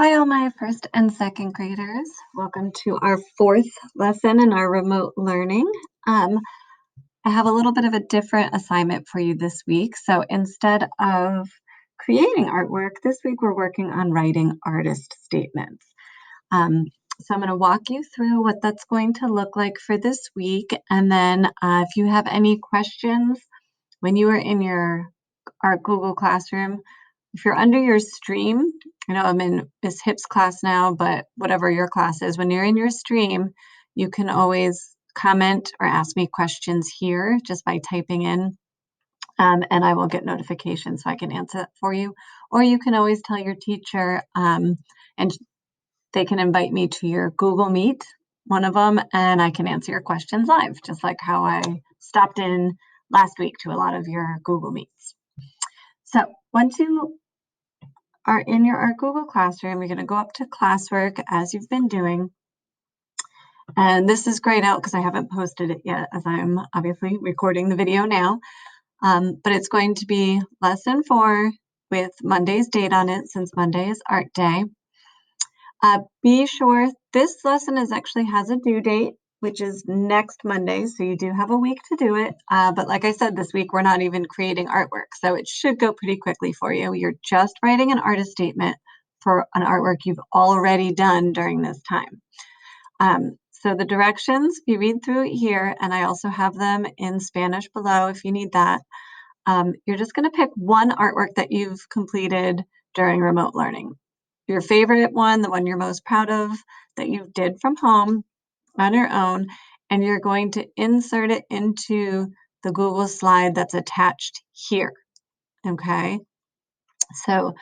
Hi, all my first and second graders. Welcome to our fourth lesson in our remote learning. I have a little bit of a different assignment for you this week. So instead of creating artwork, this week we're working on writing artist statements. So I'm going to walk you through what that's going to look like for this week. And then if you have any questions when you are in our Google Classroom, if you're under your stream, I know I'm in Miss Hip's class now, but whatever your class is, when you're in your stream, you can always comment or ask me questions here just by typing in, and I will get notifications so I can answer it for you. Or you can always tell your teacher, and they can invite me to your Google Meet, one of them, and I can answer your questions live, just like how I stopped in last week to a lot of your Google Meets. So once you are in your Google Classroom, you're going to go up to classwork as you've been doing. And this is grayed out because I haven't posted it yet, as I'm obviously recording the video now. But it's going to be lesson 4 with Monday's date on it, since Monday is art day. Be sure this lesson actually has a due date, which is next Monday, so you do have a week to do it. But like I said, this week we're not even creating artwork, so it should go pretty quickly for you. You're just writing an artist statement for an artwork you've already done during this time. So the directions, you read through it here, and I also have them in Spanish below if you need that. You're just going to pick one artwork that you've completed during remote learning. Your favorite one, the one you're most proud of that you did from home on your own, and you're going to insert it into the Google slide that's attached here, okay? So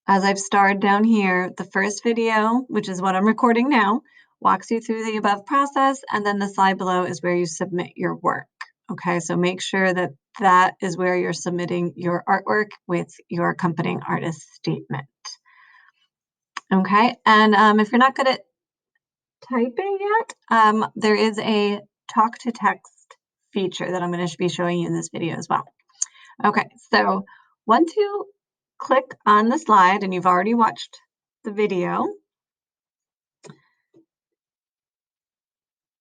as I've starred down here, the first video, which is what I'm recording now, walks you through the above process, and then the slide below is where you submit your work, okay? So make sure that that is where you're submitting your artwork with your accompanying artist statement. Okay, and if you're not good at typing yet, there is a talk to text feature that I'm going to be showing you in this video as well. Okay, so once you click on the slide, and you've already watched the video,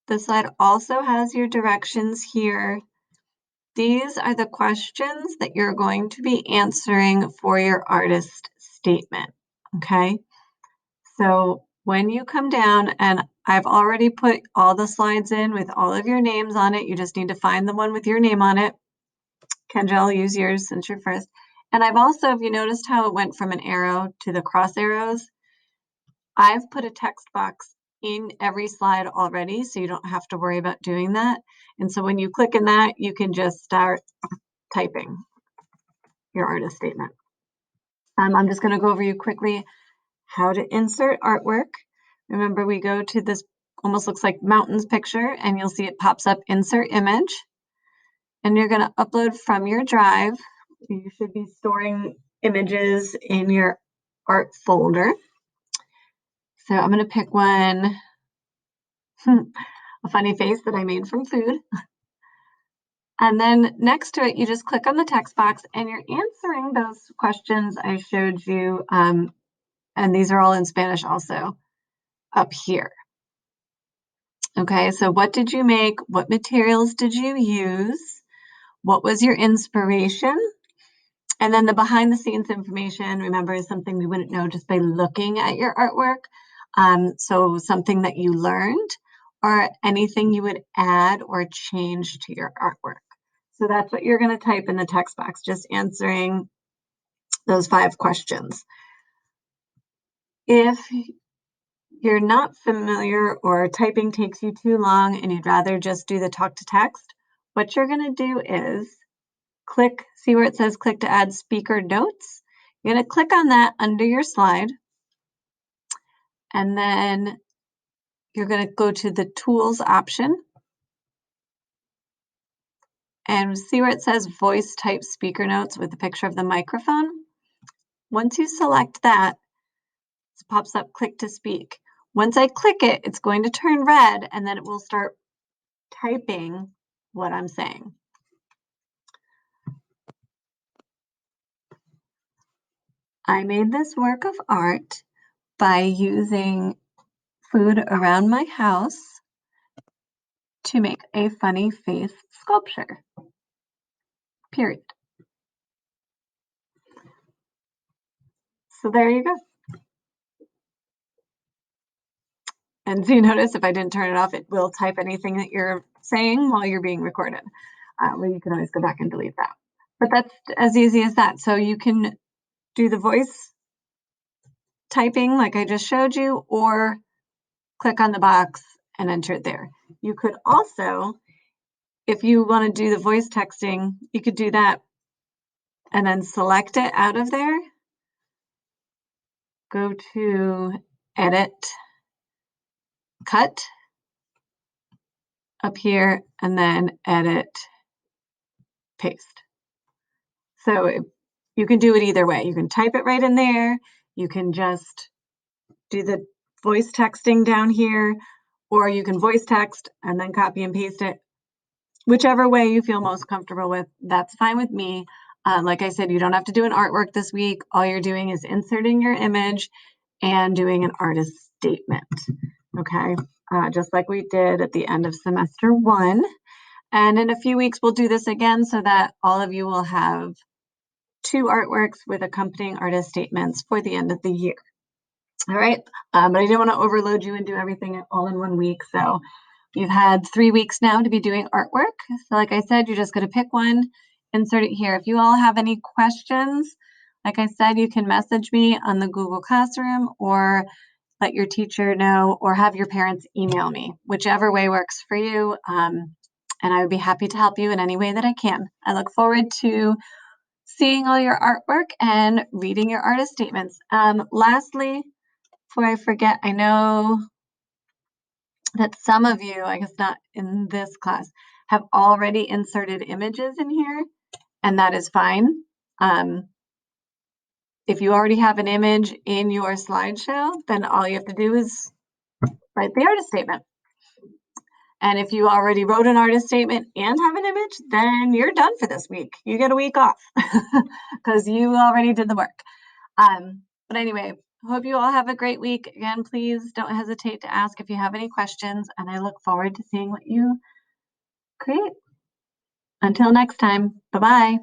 the slide also has your directions here. These are the questions that you're going to be answering for your artist statement, okay? So when you come down, and I've already put all the slides in with all of your names on it, you just need to find the one with your name on it. Kendra, I'll use yours since you're first. And I've also, have you noticed how it went from an arrow to the cross arrows? I've put a text box in every slide already, so you don't have to worry about doing that. And so when you click in that, you can just start typing your artist statement. I'm just going to go over you quickly how to insert artwork. Remember, we go to this almost looks like mountains picture, and you'll see it pops up insert image. And you're going to upload from your drive. You should be storing images in your art folder. So I'm going to pick one, a funny face that I made from food. And then next to it, you just click on the text box, and you're answering those questions I showed you. And these are all in Spanish also up here. Okay, so what did you make? What materials did you use? What was your inspiration? And then the behind the scenes information, remember, is something we wouldn't know just by looking at your artwork. So something that you learned, or anything you would add or change to your artwork. So that's what you're going to type in the text box, just answering those 5 questions. If you're not familiar, or typing takes you too long and you'd rather just do the talk to text, what you're going to do is click, see where it says click to add speaker notes? You're going to click on that under your slide, and then you're going to go to the tools option and see where it says voice type speaker notes with the picture of the microphone. Once you select that, it pops up click to speak. Once I click it, it's going to turn red, and then it will start typing what I'm saying. I made this work of art by using food around my house to make a funny face sculpture, period. So there you go. And do you notice if I didn't turn it off, it will type anything that you're saying while you're being recorded. Well, you can always go back and delete that. But that's as easy as that. So you can do the voice typing like I just showed you, or click on the box and enter it there. You could also, if you want to do the voice texting, you could do that and then select it out of there. Go to Edit, Cut up here, and then Edit, Paste. So you can do it either way. You can type it right in there. You can just do the voice texting down here, or you can voice text and then copy and paste it. Whichever way you feel most comfortable with, that's fine with me. Like I said, you don't have to do an artwork this week. All you're doing is inserting your image and doing an artist statement, okay? Just like we did at the end of semester 1. And in a few weeks, we'll do this again so that all of you will have 2 artworks with accompanying artist statements for the end of the year. All right, but I didn't want to overload you and do everything all in 1 week. So you've had 3 weeks now to be doing artwork. So like I said, you're just going to pick one, insert it here. If you all have any questions, like I said, you can message me on the Google Classroom, or let your teacher know, or have your parents email me, whichever way works for you. And I would be happy to help you in any way that I can. I look forward to seeing all your artwork and reading your artist statements. Lastly, before I forget, I know that some of you, I guess not in this class, have already inserted images in here, and that is fine. If you already have an image in your slideshow, then all you have to do is write the artist statement. And if you already wrote an artist statement and have an image, then you're done for this week. You get a week off because you already did the work. But anyway, hope you all have a great week. Again, please don't hesitate to ask if you have any questions, and I look forward to seeing what you create. Until next time, bye-bye.